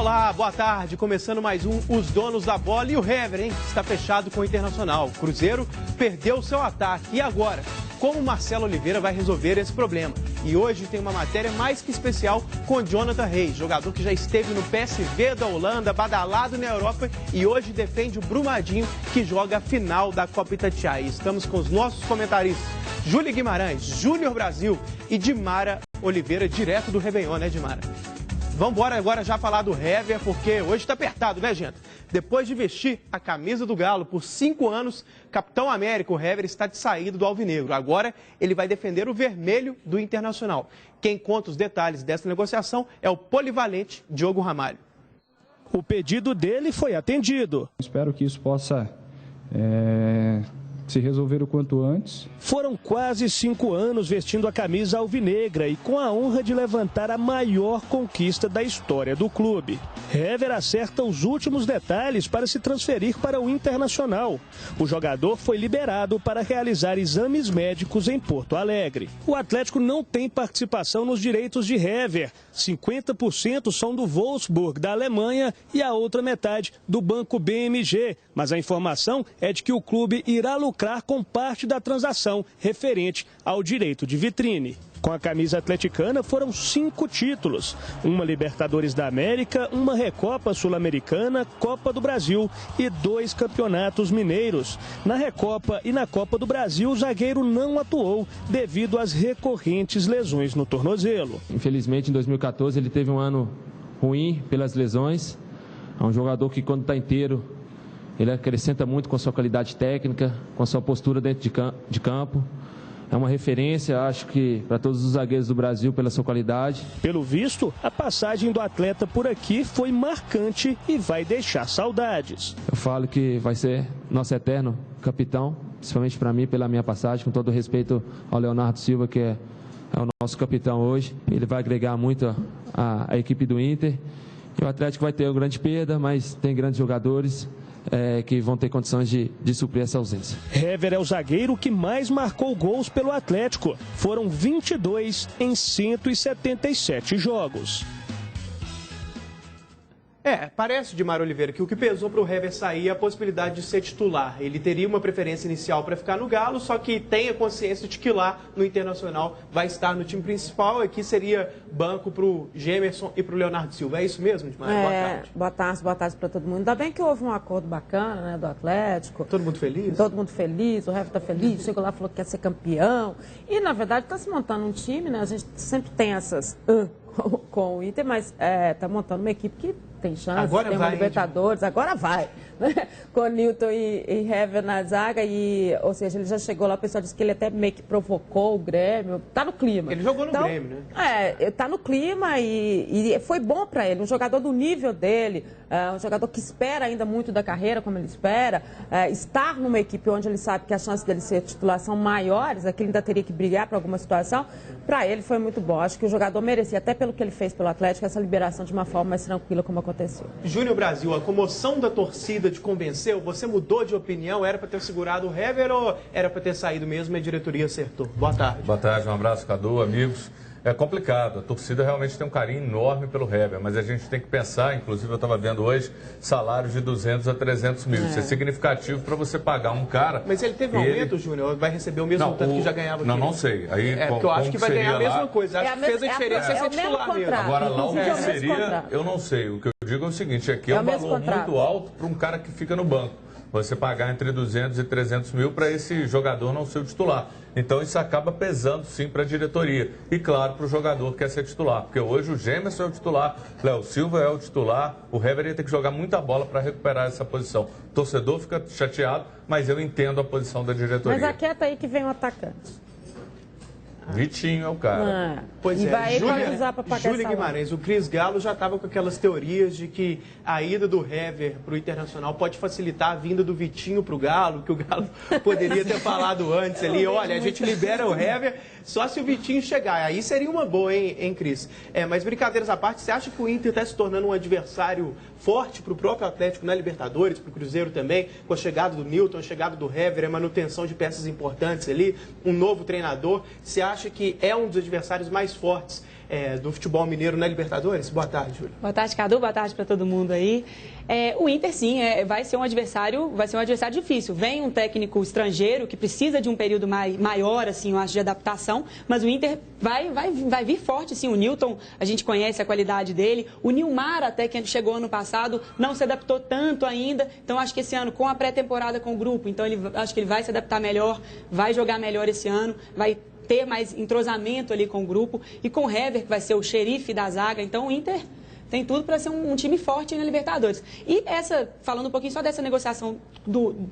Olá, boa tarde. Começando mais um Os Donos da Bola. E o Hever, hein? Está fechado com o Internacional. O Cruzeiro perdeu o seu ataque. E agora? Como o Marcelo Oliveira vai resolver esse problema? E hoje tem uma matéria mais que especial com Jonathan Reis, jogador que já esteve no PSV da Holanda, badalado na Europa e hoje defende o Brumadinho, que joga a final da Copa Itatiaia. Estamos com os nossos comentaristas, Júlio Guimarães, Júnior Brasil e Dimara Oliveira, direto do Réveillon, né, Dimara? Vamos embora agora já falar do Hever, porque hoje está apertado, né, gente? Depois de vestir a camisa do Galo por 5 anos, Capitão América, o Hever, está de saída do Alvinegro. Agora ele vai defender o vermelho do Internacional. Quem conta os detalhes dessa negociação é o polivalente Diogo Ramalho. O pedido dele foi atendido. Espero que isso possa se resolver o quanto antes. Foram quase 5 anos vestindo a camisa alvinegra e com a honra de levantar a maior conquista da história do clube. Hever acerta os últimos detalhes para se transferir para o Internacional. O jogador foi liberado para realizar exames médicos em Porto Alegre. O Atlético não tem participação nos direitos de Hever. 50% são do Wolfsburg, da Alemanha, e a outra metade do Banco BMG. Mas a informação é de que o clube irá lucrar com parte da transação referente ao direito de vitrine. Com a camisa atleticana foram 5 títulos, uma Libertadores da América, uma Recopa Sul-Americana, Copa do Brasil e 2 campeonatos mineiros. Na Recopa e na Copa do Brasil, o zagueiro não atuou devido às recorrentes lesões no tornozelo. Infelizmente, em 2014, ele teve um ano ruim pelas lesões. É um jogador que, quando está inteiro, ele acrescenta muito com a sua qualidade técnica, com a sua postura dentro de campo. É uma referência, acho que, para todos os zagueiros do Brasil pela sua qualidade. Pelo visto, a passagem do atleta por aqui foi marcante e vai deixar saudades. Eu falo que vai ser nosso eterno capitão, principalmente para mim, pela minha passagem, com todo o respeito ao Leonardo Silva, que é o nosso capitão hoje. Ele vai agregar muito a equipe do Inter. E o Atlético vai ter uma grande perda, mas tem grandes jogadores que vão ter condições de suprir essa ausência. Hever é o zagueiro que mais marcou gols pelo Atlético. Foram 22 em 177 jogos. Parece, Dimara Oliveira, que o que pesou para o Hever sair é a possibilidade de ser titular. Ele teria uma preferência inicial para ficar no Galo, só que tem a consciência de que lá no Internacional vai estar no time principal. Aqui seria banco para o Gemerson e para o Leonardo Silva. É isso mesmo, Dimara? Boa tarde para todo mundo. Ainda bem que houve um acordo bacana, né, do Atlético. Todo mundo feliz? Todo mundo feliz, o Hever está feliz, chegou lá e falou que quer ser campeão. E, na verdade, está se montando um time, né? A gente sempre tem essas com o Inter, mas está montando uma equipe que tem chance, agora tem uma Libertadores, agora vai, né? Com Newton e Hever na zaga, ou seja, ele já chegou lá, o pessoal disse que ele até meio que provocou o Grêmio, tá no clima. Ele jogou no Grêmio, né? Tá no clima e foi bom para ele, um jogador do nível dele, um jogador que espera ainda muito da carreira, como ele espera, estar numa equipe onde ele sabe que as chances dele ser titular são maiores, aqui ele ainda teria que brigar para alguma situação, para ele foi muito bom. Acho que o jogador merecia, até pelo que ele fez pelo Atlético, essa liberação de uma forma mais tranquila, como aconteceu. Júnior Brasil, a comoção da torcida te convenceu? Você mudou de opinião? Era para ter segurado o Hever ou era para ter saído mesmo e a diretoria acertou? Boa tarde. Boa tarde, um abraço, Cadu, amigos. É complicado, a torcida realmente tem um carinho enorme pelo Hever, mas a gente tem que pensar, inclusive eu estava vendo hoje, salários de 200 a 300 mil. Isso é significativo para você pagar um cara. Mas ele teve um aumento, Júnior? Vai receber o mesmo tanto que já ganhava aqui? Não sei. Aí, porque eu acho que vai ganhar a mesma coisa. Acho que fez a diferença ser titular mesmo. Agora lá o que seria, eu não sei. O que eu digo é o seguinte, aqui é um valor muito alto para um cara que fica no banco. Você pagar entre 200 e 300 mil para esse jogador não ser o titular. Então isso acaba pesando sim para a diretoria. E claro, para o jogador que quer ser titular. Porque hoje o Gemerson é o titular, Léo Silva é o titular, o Hever ia ter que jogar muita bola para recuperar essa posição. O torcedor fica chateado, mas eu entendo a posição da diretoria. Mas aquieta aí que vem o atacante. Vitinho é o cara. Pois e vai usar para pagar Júlio Guimarães, o Cris Galo já estava com aquelas teorias de que a ida do Hever para o Internacional pode facilitar a vinda do Vitinho para o Galo, que o Galo poderia ter falado antes ali. Olha, a gente libera o Hever só se o Vitinho chegar. Aí seria uma boa, hein Cris? Mas brincadeiras à parte, você acha que o Inter está se tornando um adversário forte para o próprio Atlético na Libertadores, para o Cruzeiro também, com a chegada do Newton, a chegada do Hever, a manutenção de peças importantes ali, um novo treinador? Você acha que é um dos adversários mais fortes do futebol mineiro na Libertadores? Boa tarde, Júlia. Boa tarde, Cadu. Boa tarde para todo mundo aí. O Inter, sim, vai ser um adversário difícil. Vem um técnico estrangeiro que precisa de um período maior, assim, eu acho, de adaptação, mas o Inter vai vir forte, sim. O Nilton, a gente conhece a qualidade dele. O Nilmar, até que chegou ano passado, não se adaptou tanto ainda. Então, acho que esse ano, com a pré-temporada com o grupo, então acho que ele vai se adaptar melhor, vai jogar melhor esse ano, vai ter mais entrosamento ali com o grupo. E com o Hever, que vai ser o xerife da zaga. Então, o Inter tem tudo para ser um time forte na Libertadores. E falando um pouquinho só dessa negociação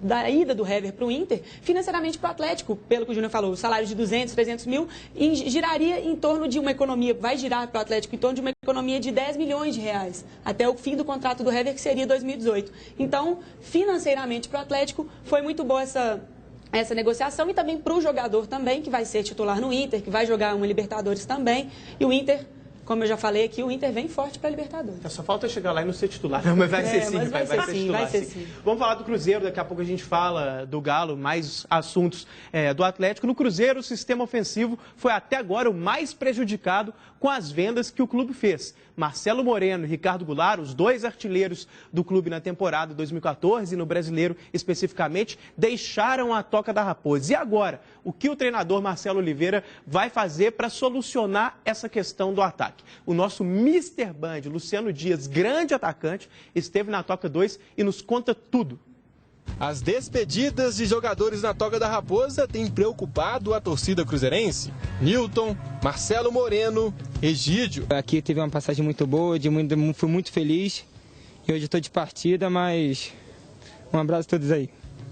da ida do Hever para o Inter, financeiramente para o Atlético, pelo que o Júnior falou, o salário de 200, 300 mil, giraria em torno de uma economia, vai girar para o Atlético em torno de uma economia de 10 milhões de reais, até o fim do contrato do Hever, que seria 2018. Então, financeiramente para o Atlético, foi muito boa essa negociação e também para o jogador também, que vai ser titular no Inter, que vai jogar uma Libertadores também, e o Inter, como eu já falei aqui, o Inter vem forte para a Libertadores. Só falta chegar lá e não ser titular. Não, mas vai ser sim, vai ser titular. Vai ser sim. Vamos falar do Cruzeiro, daqui a pouco a gente fala do Galo, mais assuntos do Atlético. No Cruzeiro, o sistema ofensivo foi até agora o mais prejudicado com as vendas que o clube fez. Marcelo Moreno e Ricardo Goulart, os dois artilheiros do clube na temporada 2014 e no Brasileiro especificamente, deixaram a Toca da Raposa. E agora, o que o treinador Marcelo Oliveira vai fazer para solucionar essa questão do ataque? O nosso Mr. Band, Luciano Dias, grande atacante, esteve na Toca 2 e nos conta tudo. As despedidas de jogadores na Toca da Raposa têm preocupado a torcida cruzeirense. Nilton, Marcelo Moreno, Egídio. Aqui teve uma passagem muito boa, fui muito feliz. E hoje estou de partida, mas um abraço a todos aí.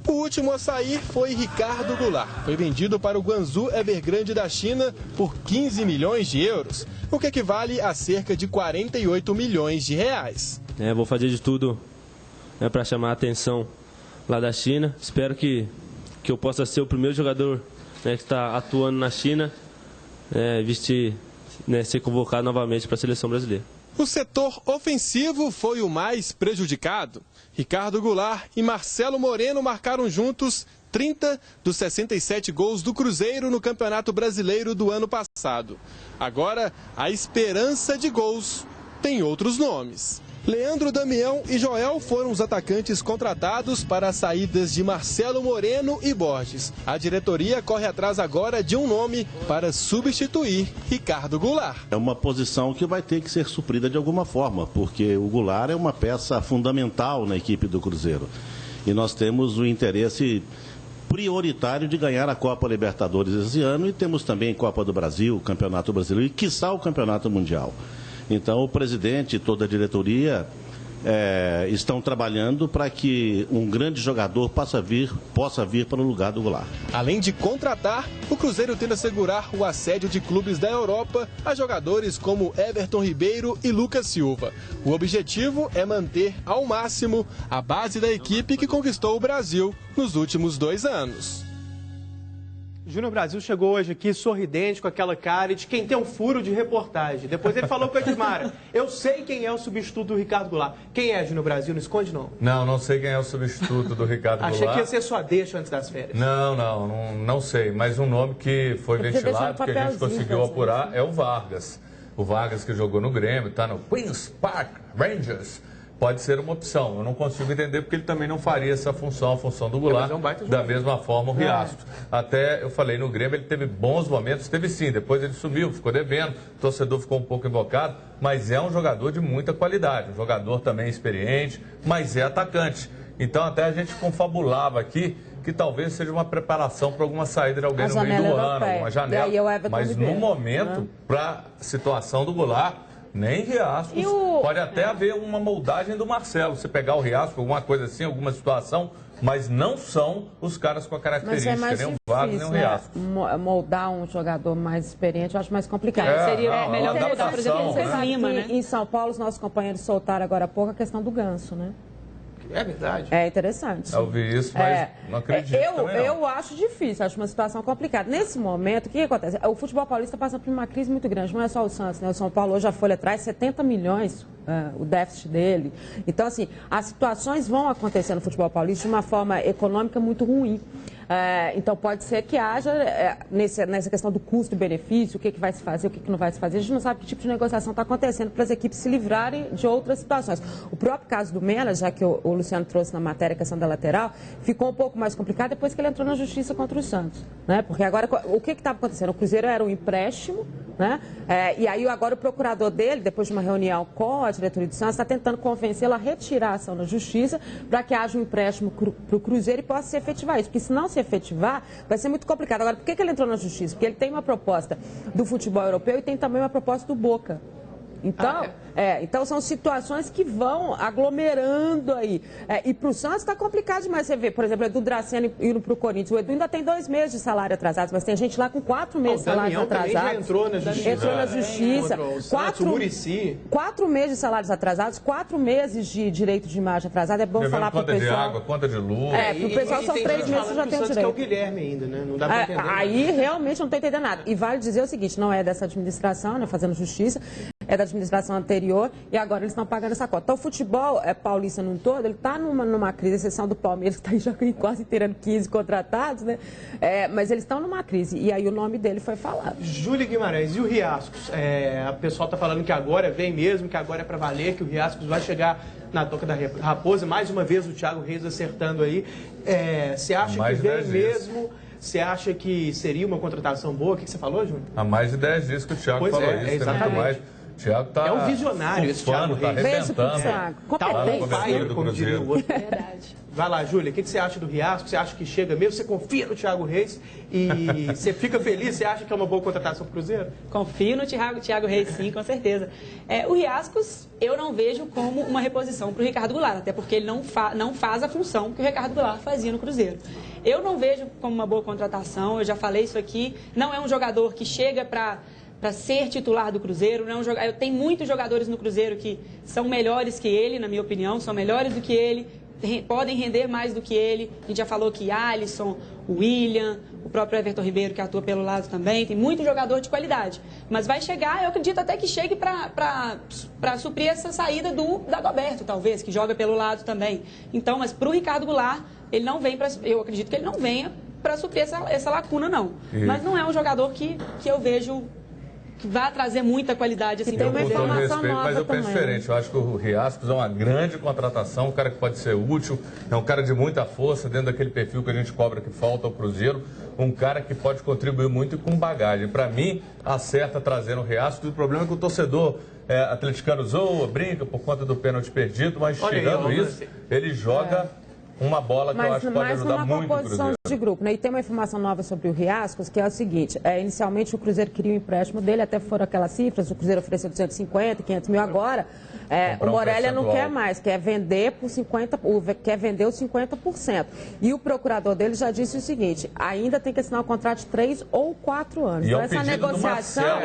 O último a sair foi Ricardo Goulart. Foi vendido para o Guangzhou Evergrande da China por 15 milhões de euros, o que equivale a cerca de 48 milhões de reais. Vou fazer de tudo para chamar a atenção lá da China. Espero que eu possa ser o primeiro jogador que está atuando na China, ser convocado novamente para a seleção brasileira. O setor ofensivo foi o mais prejudicado. Ricardo Goulart e Marcelo Moreno marcaram juntos 30 dos 67 gols do Cruzeiro no Campeonato Brasileiro do ano passado. Agora, a esperança de gols tem outros nomes. Leandro Damião e Joel foram os atacantes contratados para as saídas de Marcelo Moreno e Borges. A diretoria corre atrás agora de um nome para substituir Ricardo Goulart. É uma posição que vai ter que ser suprida de alguma forma, porque o Goulart é uma peça fundamental na equipe do Cruzeiro. E nós temos o interesse prioritário de ganhar a Copa Libertadores esse ano e temos também Copa do Brasil, Campeonato Brasileiro e, quiçá, o Campeonato Mundial. Então, o presidente e toda a diretoria estão trabalhando para que um grande jogador possa vir para o lugar do Goulart. Além de contratar, o Cruzeiro tenta assegurar o assédio de clubes da Europa a jogadores como Everton Ribeiro e Lucas Silva. O objetivo é manter ao máximo a base da equipe que conquistou o Brasil nos últimos 2 anos. Júnior Brasil chegou hoje aqui sorridente, com aquela cara de quem tem um furo de reportagem. Depois ele falou com a Edmara: eu sei quem é o substituto do Ricardo Goulart. Quem é, Júnior Brasil? Não esconde, não. Não sei quem é o substituto do Ricardo Goulart. Achei que ia ser sua deixa antes das férias. Não sei. Mas um nome que foi ventilado, que a gente conseguiu apurar, é o Vargas. O Vargas, que jogou no Grêmio, está no Queen's Park Rangers. Pode ser uma opção. Eu não consigo entender porque ele também não faria essa função, a função do Goulart, da mesma forma o Riascos. Até eu falei, no Grêmio ele teve bons momentos, teve sim, depois ele subiu, ficou devendo, o torcedor ficou um pouco invocado, mas é um jogador de muita qualidade, um jogador também experiente, mas é atacante. Então até a gente confabulava aqui que talvez seja uma preparação para alguma saída de alguém no meio do ano, uma janela. Mas no momento, para a situação do Goulart, nem Riascos. Pode até haver uma moldagem do Marcelo. Você pegar o Riascos, alguma coisa assim, alguma situação, mas não são os caras com a característica, nem o Vargas, nem o Riascos. Moldar um jogador mais experiente, eu acho mais complicado. Seria melhor moldar, por exemplo, o Lima, né? Em São Paulo, os nossos companheiros soltaram agora há pouco a questão do Ganso, né? É verdade. É interessante. Eu ouvi isso, mas não acredito eu acho difícil, acho uma situação complicada. Nesse momento, o que acontece? O futebol paulista passa por uma crise muito grande, não é só o Santos, né? O São Paulo hoje, a folha traz 70 milhões, o déficit dele. Então, assim, as situações vão acontecer no futebol paulista de uma forma econômica muito ruim. Então, pode ser que haja, nessa questão do custo-benefício, o que vai se fazer, o que não vai se fazer. A gente não sabe que tipo de negociação está acontecendo para as equipes se livrarem de outras situações. O próprio caso do Mena, já que o Luciano trouxe na matéria a questão da lateral, ficou um pouco mais complicado depois que ele entrou na justiça contra o Santos, né? Porque agora, o que estava acontecendo? O Cruzeiro era um empréstimo, né? E aí agora o procurador dele, depois de uma reunião com a diretoria do Santos, está tentando convencê-lo a retirar a ação na justiça para que haja um empréstimo para o Cruzeiro e possa se efetivar isso. Porque se não se efetivar, vai ser muito complicado. Agora, por que ele entrou na justiça? Porque ele tem uma proposta do futebol europeu e tem também uma proposta do Boca. Então, então são situações que vão aglomerando aí. E para o Santos está complicado demais. Você vê, por exemplo, o Edu Dracena indo para o Corinthians. O Edu ainda tem 2 meses de salário atrasado, mas tem gente lá com 4 meses de salário atrasado. Já entrou na justiça. Entrou na justiça. Quatro meses de salários atrasados, 4 meses de direito de imagem atrasado. É bom falar para o pessoal. Conta de água, conta de luz. Para o pessoal são 3 meses que já tem o direito. Que é o Guilherme ainda, né? Não dá para entender. Aí realmente não estou entendendo nada. E vale dizer o seguinte, não é dessa administração, né, fazendo justiça, é da administração anterior e agora eles estão pagando essa cota. Então o futebol paulista num todo, ele está numa crise, exceção do Palmeiras, que está já quase tirando 15 contratados, né? Mas eles estão numa crise e aí o nome dele foi falado. Júlia Guimarães, e o Riascos? O pessoal está falando que agora vem mesmo, que agora é para valer, que o Riascos vai chegar na toca da Raposa. Mais uma vez o Thiago Reis acertando aí. Você acha que vem mesmo? Você acha que seria uma contratação boa? O que você falou, Júnior? Há mais de 10 dias que o Thiago falou isso. Exatamente. O Thiago tá um visionário, esse Thiago Reis. Tá arrebentando. Competente. Como diria o outro. Verdade. Vai lá, Júlia, o que você acha do Riasco? Você acha que chega mesmo? Você confia no Thiago Reis? E você fica feliz? Você acha que é uma boa contratação para o Cruzeiro? Confio no Thiago Reis, sim, com certeza. O Riascos, eu não vejo como uma reposição para o Ricardo Goulart, até porque ele não faz a função que o Ricardo Goulart fazia no Cruzeiro. Eu não vejo como uma boa contratação, eu já falei isso aqui. Não é um jogador que chega para ser titular do Cruzeiro. Não é um jogador, tem muitos jogadores no Cruzeiro que são melhores que ele, na minha opinião, são melhores do que ele, podem render mais do que ele. A gente já falou que Alisson, o William, o próprio Everton Ribeiro, que atua pelo lado também, tem muito jogador de qualidade. Mas vai chegar, eu acredito até que chegue para suprir essa saída do Dagoberto, talvez, que joga pelo lado também. Então, mas para o Ricardo Goulart, ele não vem eu acredito que ele não venha para suprir essa lacuna, não. Mas não é um jogador que eu vejo que vai trazer muita qualidade. Assim, tem uma informação respeito, nova mas eu também. penso diferente. Eu acho que o Riascos é uma grande contratação, um cara que pode ser útil, é um cara de muita força dentro daquele perfil que a gente cobra que falta ao Cruzeiro, um cara que pode contribuir muito e com bagagem. Para mim, acerta trazendo o Riascos. O problema é que o torcedor atleticano zoa, brinca por conta do pênalti perdido, mas tirando isso, ele joga uma bola que eu acho que pode ajudar muito o Cruzeiro. De grupo, né? E tem uma informação nova sobre o Riascos, que é o seguinte, inicialmente o Cruzeiro queria um empréstimo dele, até foram aquelas cifras, o Cruzeiro ofereceu 250, 500 mil agora, o Morelia não quer mais, quer vender por 50%, quer vender os 50%. E o procurador dele já disse o seguinte, ainda tem que assinar um contrato de 3 ou 4 anos. E então essa negociação,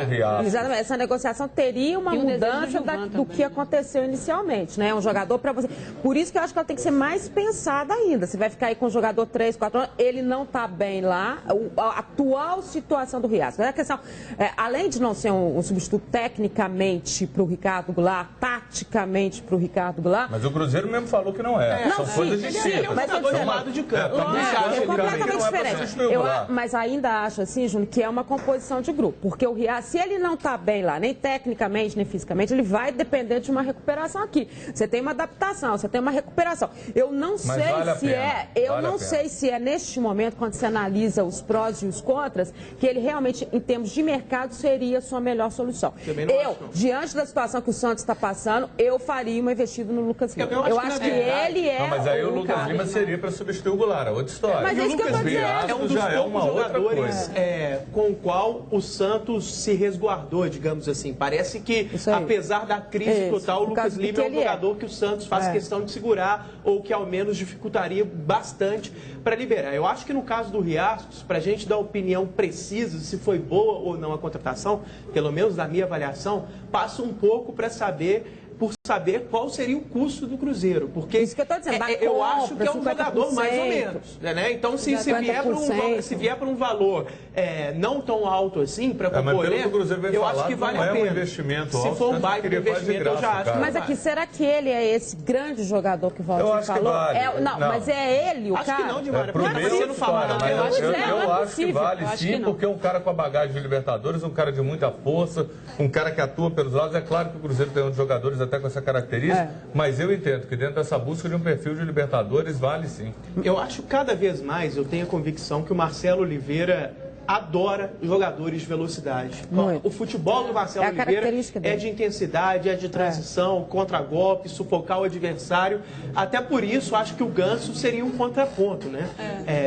exatamente, essa negociação teria uma mudança do que aconteceu inicialmente, né? Um jogador para você. Por isso que eu acho que ela tem que ser mais pensada ainda. Você vai ficar aí com o jogador 3, 4 anos, ele não está bem lá, a atual situação do Riascos. A questão, além de não ser um substituto tecnicamente para o Ricardo Goulart, taticamente para o Ricardo Goulart... Mas o Cruzeiro mesmo falou que não é. São coisas distintas. Mas do lado de campo. É completamente diferente. Mas ainda acho assim, Júnior, que é uma composição de grupo. Porque o Riascos, se ele não está bem lá, nem tecnicamente, nem fisicamente, ele vai depender de uma recuperação aqui. Você tem uma adaptação, você tem uma recuperação. Eu não sei se é neste momento, quando você analisa os prós e os contras, que ele realmente, em termos de mercado, seria a sua melhor solução. Diante da situação que o Santos está passando, eu faria uma investida no Lucas Lima. Eu acho que ele é... Não, mas aí o Lucas Lima seria para substituir o Goulart, é outra história. Mas é isso que eu estou dizendo. É um dos poucos jogadores com o qual o Santos se resguardou, digamos assim. Parece que, apesar da crise total, o Lucas Lima é um jogador que o Santos faz questão de segurar ou que, ao menos, dificultaria bastante para liberar. Eu acho que no caso do Riascos, para a gente dar opinião precisa se foi boa ou não a contratação, pelo menos na minha avaliação, passa um pouco para saber por saber qual seria o custo do Cruzeiro. Porque isso que eu tô dizendo, eu acho que é um jogador mais ou menos. Né? Então, se vier para um valor não tão alto assim, para concorrer, eu acho que vale a pena. Um investimento alto, se for um baita investimento, eu já acho. Mas aqui, será que ele é esse grande jogador que o Valdir falou? Não, mas é ele o cara? Acho que não, Dimar. Pro meio, você não fala. Eu acho que vale sim, porque é um cara com a bagagem de Libertadores, um cara de muita força, um cara que atua pelos lados. É claro que o Cruzeiro tem outros jogadores até com essa característica, mas eu entendo que dentro dessa busca de um perfil de Libertadores vale sim. Eu acho cada vez mais, eu tenho a convicção que o Marcelo Oliveira adora jogadores de velocidade. O futebol do Marcelo Oliveira é de intensidade, é de transição, contra-golpe, sufocar o adversário. Até por isso, acho que o Ganso seria um contraponto, né?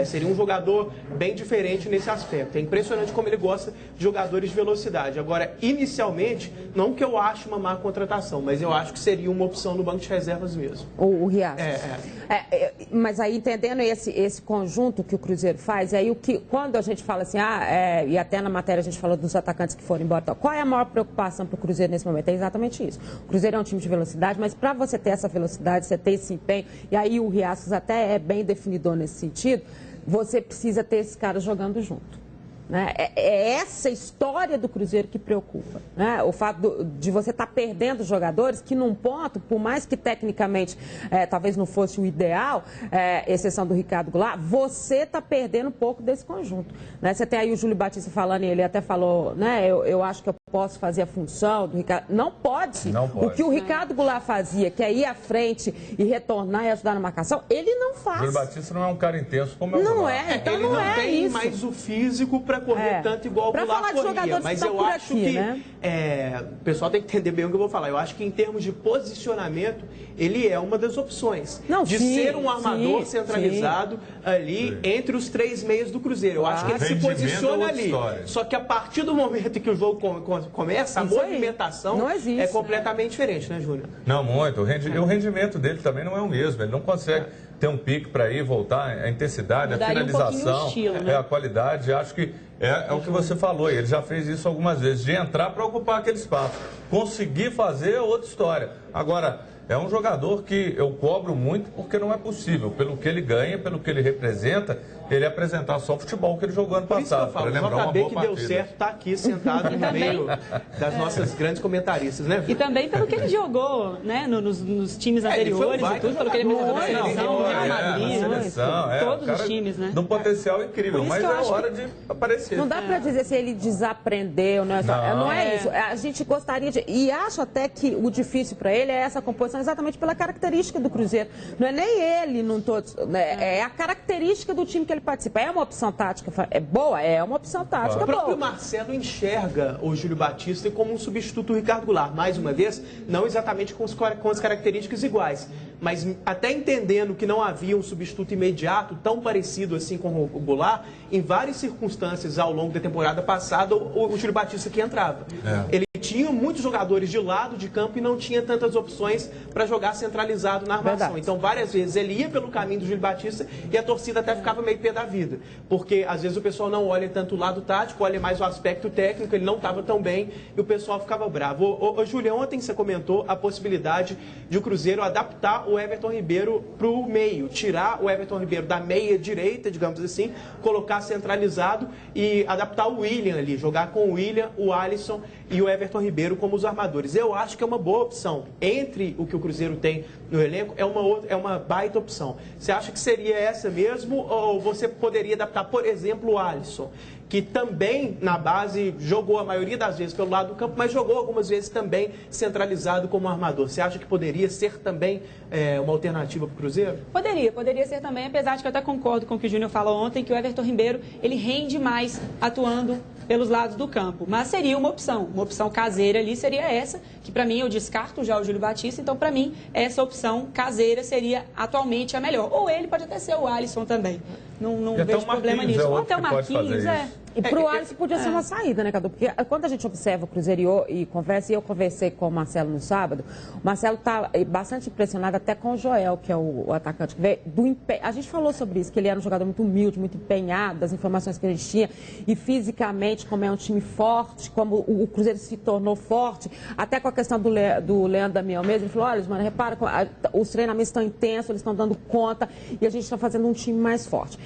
Seria um jogador bem diferente nesse aspecto. É impressionante como ele gosta de jogadores de velocidade. Agora, inicialmente, não que eu ache uma má contratação, mas eu acho que seria uma opção no banco de reservas mesmo. O Riacho. Mas aí, entendendo esse conjunto que o Cruzeiro faz, aí quando a gente fala assim, e até na matéria a gente falou dos atacantes que foram embora. Qual é a maior preocupação para o Cruzeiro nesse momento? É exatamente isso. O Cruzeiro é um time de velocidade, mas para você ter essa velocidade, você ter esse empenho, e aí o Riascos até é bem definidor nesse sentido, você precisa ter esses caras jogando junto. Né? É essa história do Cruzeiro que preocupa. Né? O fato de você estar perdendo jogadores que num ponto, por mais que tecnicamente talvez não fosse o ideal, exceção do Ricardo Goulart, você está perdendo um pouco desse conjunto. Né? Você tem aí o Júlio Batista falando, e ele até falou, né, eu acho que eu posso fazer a função do Ricardo. Não pode. O que o Ricardo Goulart fazia, que é ir à frente e retornar e ajudar na marcação, ele não faz. O Júlio Batista não é um cara intenso como é o Goulart. Então ele não tem isso. mais o físico para correr tanto igual o Goulart corria. Mas eu acho que o pessoal tem que entender bem o que eu vou falar. Eu acho que em termos de posicionamento, ele é uma das opções. Ser um armador centralizado ali entre os 3 meios do Cruzeiro. Eu acho que ele se posiciona ali. Só que a partir do momento que o jogo começa, a movimentação é completamente diferente, né, Júnior? Não, muito. O rendimento dele também não é o mesmo. Ele não consegue ter um pique para ir, voltar, a intensidade, a finalização, estilo, né? A qualidade. Acho que é o que você falou. Ele já fez isso algumas vezes, de entrar para ocupar aquele espaço. Conseguir fazer é outra história. Agora, é um jogador que eu cobro muito porque não é possível. Pelo que ele ganha, pelo que ele representa, ele apresentar só o futebol que ele jogou ano passado. Para lembrar uma boa partida. Que deu certo, está aqui sentado no meio das nossas grandes comentaristas, né? E também pelo que ele jogou, né, nos times anteriores e tudo, pelo que ele apresentou na seleção, no Real Madrid, todos os times, né? De um potencial incrível, mas é hora de aparecer. Não dá para dizer se ele desaprendeu, né? Não é isso. A gente gostaria de... E acho até que o difícil para ele é essa composição exatamente pela característica do Cruzeiro. Não é nem ele, não todos, né? É a característica do time que ele participa. É uma opção tática boa? É uma opção tática boa. O próprio Marcelo enxerga o Júlio Batista como um substituto do Ricardo Goulart. Mais uma vez, não exatamente com as características iguais, mas até entendendo que não havia um substituto imediato tão parecido assim com o Goulart, em várias circunstâncias ao longo da temporada passada, o Júlio Batista que entrava. Ele tinha muitos jogadores de lado de campo e não tinha tantas opções para jogar centralizado na armação. Verdade. Então, várias vezes ele ia pelo caminho do Júlio Batista e a torcida até ficava meio pé da vida. Porque, às vezes, o pessoal não olha tanto o lado tático, olha mais o aspecto técnico, ele não estava tão bem e o pessoal ficava bravo. Ô Júlio, ontem você comentou a possibilidade de o Cruzeiro adaptar o Everton Ribeiro para o meio, tirar o Everton Ribeiro da meia direita, digamos assim, colocar centralizado e adaptar o William ali, jogar com o William, o Alisson e o Everton Ribeiro como os armadores. Eu acho que é uma boa opção. Entre o que o Cruzeiro tem no elenco, é uma baita opção. Você acha que seria essa mesmo ou você poderia adaptar, por exemplo, o Alisson, que também na base jogou a maioria das vezes pelo lado do campo, mas jogou algumas vezes também centralizado como armador. Você acha que poderia ser também uma alternativa para o Cruzeiro? Poderia ser também, apesar de que eu até concordo com o que o Júnior falou ontem, que o Everton Ribeiro, ele rende mais atuando pelos lados do campo, mas seria uma opção caseira ali seria essa, que para mim eu descarto já o Júlio Batista, então para mim essa opção caseira seria atualmente a melhor, ou ele pode até ser o Alisson também, não vejo problema nisso, ou até o Marquinhos, E para o Alisson podia ser uma saída, né, Cadu? Porque quando a gente observa o Cruzeiro e conversa, e eu conversei com o Marcelo no sábado, o Marcelo está bastante impressionado até com o Joel, que é o atacante que veio do empenho. A gente falou sobre isso, que ele era um jogador muito humilde, muito empenhado, das informações que a gente tinha, e fisicamente, como é um time forte, como o Cruzeiro se tornou forte, até com a questão do Leandro Damião mesmo, ele falou, olha, mano, repara, os treinamentos estão intensos, eles estão dando conta, e a gente está fazendo um time mais forte.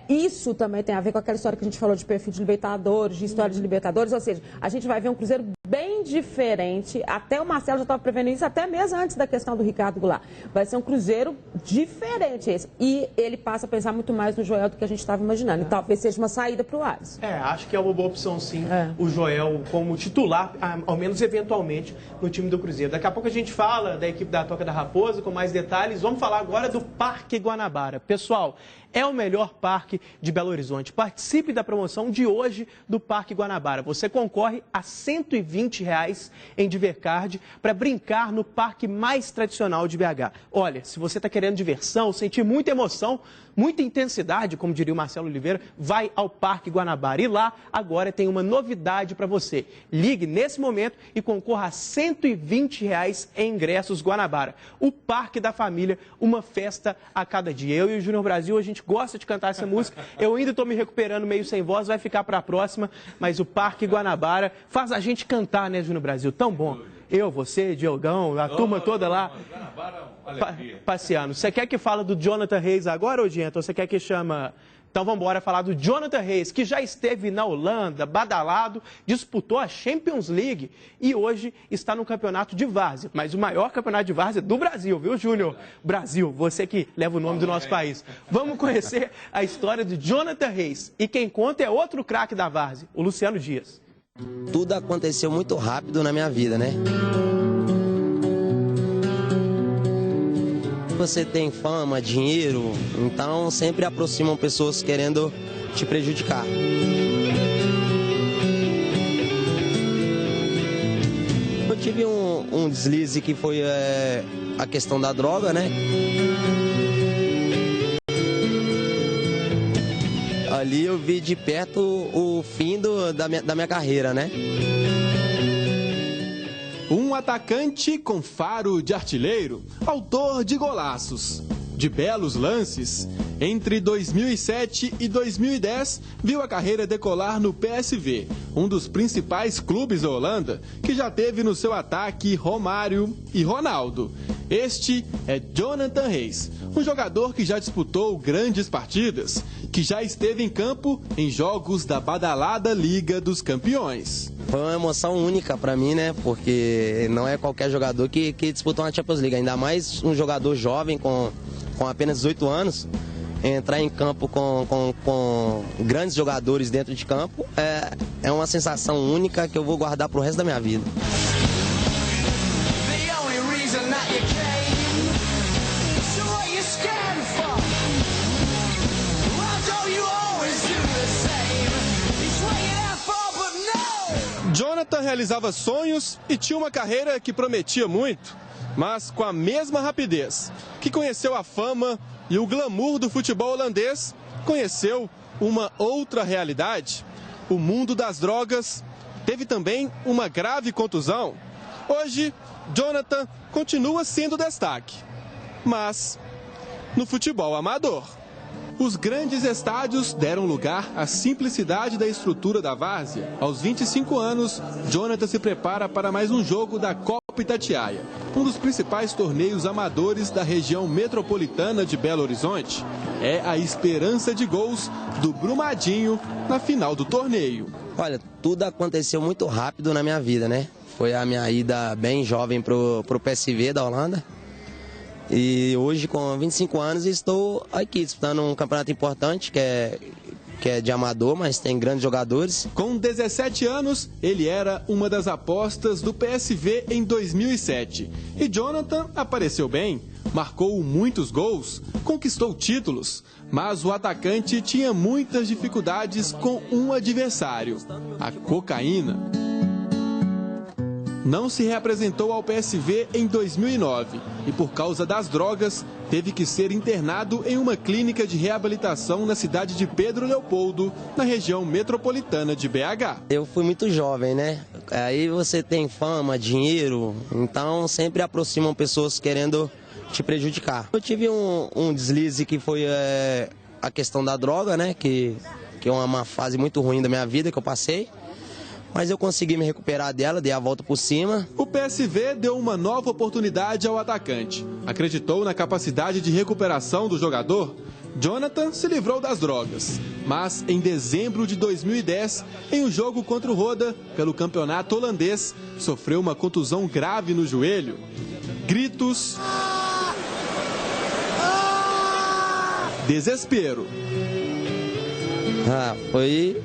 Isso também tem a ver com aquela história que a gente falou de perfil de Libertadores, de história de Libertadores, ou seja, a gente vai ver um Cruzeiro bem diferente, até o Marcelo já estava prevendo isso, até mesmo antes da questão do Ricardo Goulart. Vai ser um Cruzeiro diferente esse. E ele passa a pensar muito mais no Joel do que a gente estava imaginando. E talvez seja uma saída para o Alisson. Acho que é uma boa opção, sim, o Joel como titular, ao menos eventualmente, no time do Cruzeiro. Daqui a pouco a gente fala da equipe da Toca da Raposa, com mais detalhes. Vamos falar agora do Parque Guanabara. Pessoal, é o melhor parque de Belo Horizonte. Participe da promoção de hoje do Parque Guanabara. Você concorre a R$ 120 em Divercard para brincar no parque mais tradicional de BH. Olha, se você está querendo diversão, sentir muita emoção, muita intensidade, como diria o Marcelo Oliveira, vai ao Parque Guanabara. E lá, agora, tem uma novidade para você. Ligue nesse momento e concorra a R$ 120 em ingressos Guanabara. O Parque da Família, uma festa a cada dia. Eu e o Júnior Brasil, a gente gosta de cantar essa música. Eu ainda estou me recuperando meio sem voz, vai ficar para a próxima. Mas o Parque Guanabara faz a gente cantar, né, Júnior Brasil? Tão bom. Eu, você, Diogão, a turma toda lá passeando. Você quer que fale do Jonathan Reis agora, ô Gento? Ou você quer que chama... Então vamos embora falar do Jonathan Reis, que já esteve na Holanda, badalado, disputou a Champions League e hoje está no campeonato de várzea. Mas o maior campeonato de várzea do Brasil, viu, Júnior? Brasil, você que leva o nome do nosso país. Vamos conhecer a história do Jonathan Reis. E quem conta é outro craque da várzea, o Luciano Dias. Tudo aconteceu muito rápido na minha vida, né? Você tem fama, dinheiro, então sempre aproximam pessoas querendo te prejudicar. Eu tive um deslize que foi a questão da droga, né? Ali eu vi de perto o fim da minha carreira, né? Um atacante com faro de artilheiro, autor de golaços, de belos lances. Entre 2007 e 2010, viu a carreira decolar no PSV, um dos principais clubes da Holanda, que já teve no seu ataque Romário e Ronaldo. Este é Jonathan Reis, um jogador que já disputou grandes partidas, que já esteve em campo em jogos da badalada Liga dos Campeões. Foi uma emoção única para mim, né? Porque não é qualquer jogador que disputa uma Champions League, ainda mais um jogador jovem com apenas 18 anos. Entrar em campo com grandes jogadores dentro de campo é uma sensação única que eu vou guardar pro resto da minha vida. Jonathan realizava sonhos e tinha uma carreira que prometia muito, mas com a mesma rapidez que conheceu a fama e o glamour do futebol holandês, conheceu uma outra realidade. O mundo das drogas teve também uma grave contusão. Hoje, Jonathan continua sendo destaque, mas no futebol amador. Os grandes estádios deram lugar à simplicidade da estrutura da várzea. Aos 25 anos, Jonathan se prepara para mais um jogo da Copa Itatiaia, um dos principais torneios amadores da região metropolitana de Belo Horizonte. É a esperança de gols do Brumadinho na final do torneio. Olha, tudo aconteceu muito rápido na minha vida, né? Foi a minha ida bem jovem pro PSV da Holanda. E hoje, com 25 anos, estou aqui disputando um campeonato importante, que é de amador, mas tem grandes jogadores. Com 17 anos, ele era uma das apostas do PSV em 2007. E Jonathan apareceu bem, marcou muitos gols, conquistou títulos. Mas o atacante tinha muitas dificuldades com um adversário, a cocaína. Não se reapresentou ao PSV em 2009 e, por causa das drogas, teve que ser internado em uma clínica de reabilitação na cidade de Pedro Leopoldo, na região metropolitana de BH. Eu fui muito jovem, né? Aí você tem fama, dinheiro, então sempre aproximam pessoas querendo te prejudicar. Eu tive um deslize que foi a questão da droga, né? Que é uma fase muito ruim da minha vida que eu passei. Mas eu consegui me recuperar dela, dei a volta por cima. O PSV deu uma nova oportunidade ao atacante. Acreditou na capacidade de recuperação do jogador. Jonathan se livrou das drogas. Mas em dezembro de 2010, em um jogo contra o Roda, pelo campeonato holandês, sofreu uma contusão grave no joelho. Gritos. Desespero. Foi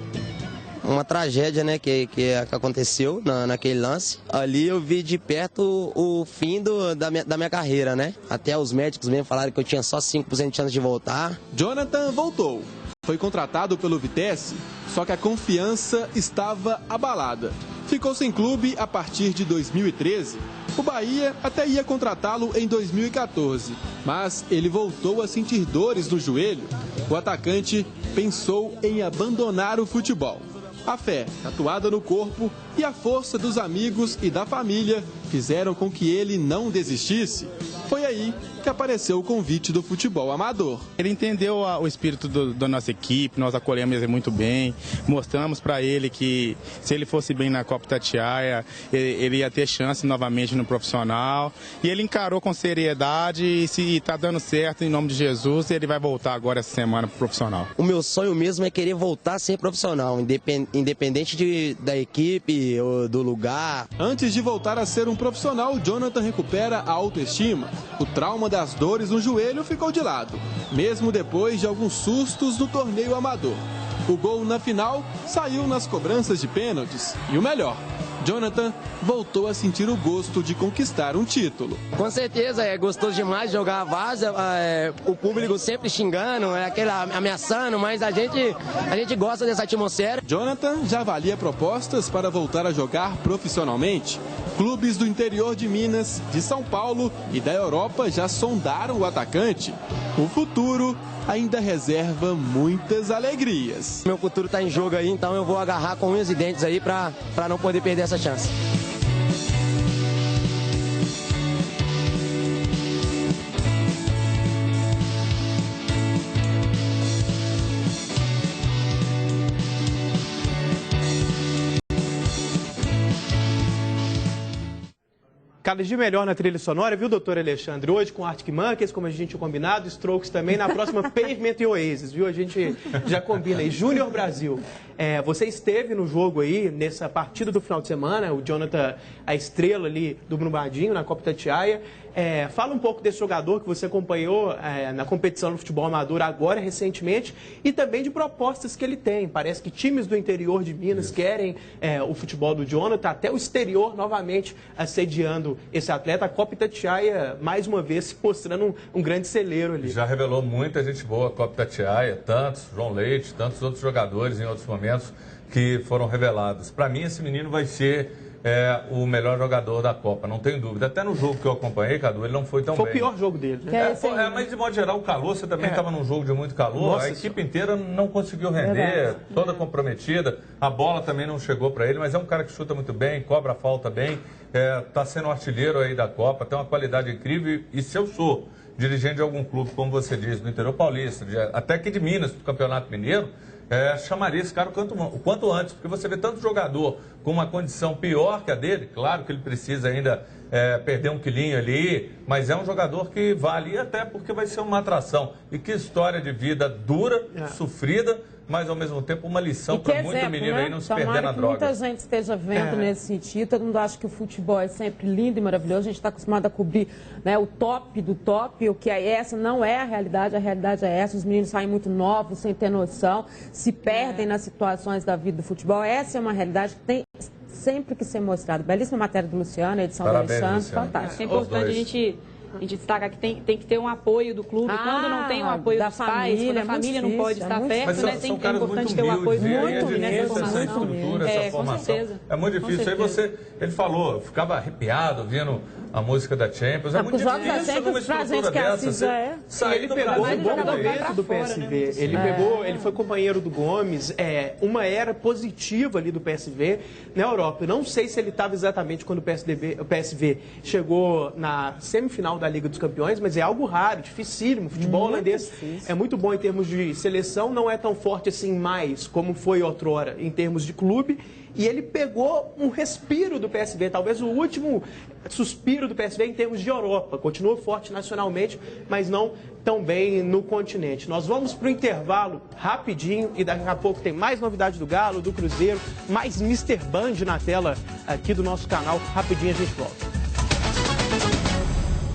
uma tragédia, né, que aconteceu naquele lance. Ali eu vi de perto o fim da minha carreira, né? Até os médicos mesmo falaram que eu tinha só 5% de chance de voltar. Jonathan voltou. Foi contratado pelo Vitesse, só que a confiança estava abalada. Ficou sem clube a partir de 2013. O Bahia até ia contratá-lo em 2014, mas ele voltou a sentir dores no joelho. O atacante pensou em abandonar o futebol. A fé tatuada no corpo e a força dos amigos e da família fizeram com que ele não desistisse. Foi aí que apareceu o convite do futebol amador. Ele entendeu o espírito da nossa equipe, nós acolhemos ele muito bem, mostramos para ele que se ele fosse bem na Copa Itatiaia, ele ia ter chance novamente no profissional. E ele encarou com seriedade e se está dando certo, em nome de Jesus, ele vai voltar agora essa semana para o profissional. O meu sonho mesmo é querer voltar a ser profissional, independente da equipe ou do lugar. Antes de voltar a ser um profissional, Jonathan recupera a autoestima. O trauma das dores no joelho ficou de lado, mesmo depois de alguns sustos no torneio amador. O gol na final saiu nas cobranças de pênaltis. E o melhor, Jonathan voltou a sentir o gosto de conquistar um título. Com certeza, é gostoso demais jogar a várzea, o público sempre xingando, ameaçando, mas a gente gosta dessa atmosfera. Jonathan já avalia propostas para voltar a jogar profissionalmente. Clubes do interior de Minas, de São Paulo e da Europa já sondaram o atacante. O futuro ainda reserva muitas alegrias. Meu futuro está em jogo aí, então eu vou agarrar com unhas e dentes aí para não poder perder essa chance. Cada dia melhor na trilha sonora, viu, doutor Alexandre? Hoje com Arctic Monkeys, como a gente tinha combinado, Strokes também, na próxima Pavement e Oasis, viu? A gente já combina aí. Júnior Brasil, você esteve no jogo aí, nessa partida do final de semana, o Jonathan, a estrela ali do Brumadinho, na Copa Itatiaia. Fala um pouco desse jogador que você acompanhou na competição no futebol amador agora, recentemente, e também de propostas que ele tem. Parece que times do interior de Minas querem o futebol do Jonathan, até o exterior novamente assediando esse atleta. A Copa Itatiaia, mais uma vez, se mostrando um grande celeiro ali. Já revelou muita gente boa a Copa Itatiaia, tantos, João Leite, tantos outros jogadores em outros momentos que foram revelados. Para mim, esse menino vai ser o melhor jogador da Copa, não tenho dúvida. Até no jogo que eu acompanhei, Cadu, ele não foi tão bem. Foi o pior jogo dele, né? Mas de modo geral, o calor, você também estava num jogo de muito calor. Nossa, a equipe inteira não conseguiu render, toda comprometida. A bola também não chegou para ele, mas é um cara que chuta muito bem, cobra a falta bem, está sendo um artilheiro aí da Copa, tem uma qualidade incrível. E se eu sou dirigente de algum clube, como você diz, do interior paulista, até aqui de Minas, do Campeonato Mineiro, chamaria esse cara o quanto antes, porque você vê tanto jogador com uma condição pior que a dele. Claro que ele precisa ainda perder um quilinho ali, mas é um jogador que vale, até porque vai ser uma atração. E que história de vida dura, sofrida, mas ao mesmo tempo uma lição para muito menino aí não se perder na droga. Muita gente esteja vendo nesse sentido. Todo mundo acha que o futebol é sempre lindo e maravilhoso. A gente está acostumado a cobrir, né, o top do top, o que é essa não é a realidade é essa. Os meninos saem muito novos, sem ter noção, se perdem nas situações da vida do futebol. Essa é uma realidade que tem sempre que ser mostrada. Belíssima matéria do Luciano, edição do Alexandre, fantástico. É importante a gente A gente destaca que tem que ter um apoio do clube. Quando não tem o apoio dos pais, quando a família não pode estar perto, né, é importante ter o apoio do clube nessa formação. Essa formação. Com certeza. É muito difícil. Aí ele falou, ficava arrepiado ouvindo a música da Champions. É muito difícil numa estrutura dessa. Ele pegou um bom momento do PSV. Ele foi companheiro do Gomes. Uma era positiva ali do PSV na Europa. Eu não sei se ele estava exatamente quando o PSV chegou na semifinal da Liga dos Campeões, mas é algo raro, dificílimo. O futebol holandês é muito bom em termos de seleção, não é tão forte assim mais como foi outrora em termos de clube. E ele pegou um respiro do PSV, talvez o último suspiro do PSV em termos de Europa. Continua forte nacionalmente, mas não tão bem no continente. Nós vamos para o intervalo rapidinho e daqui a pouco tem mais novidade do Galo, do Cruzeiro, mais Mr. Band na tela aqui do nosso canal. Rapidinho a gente volta.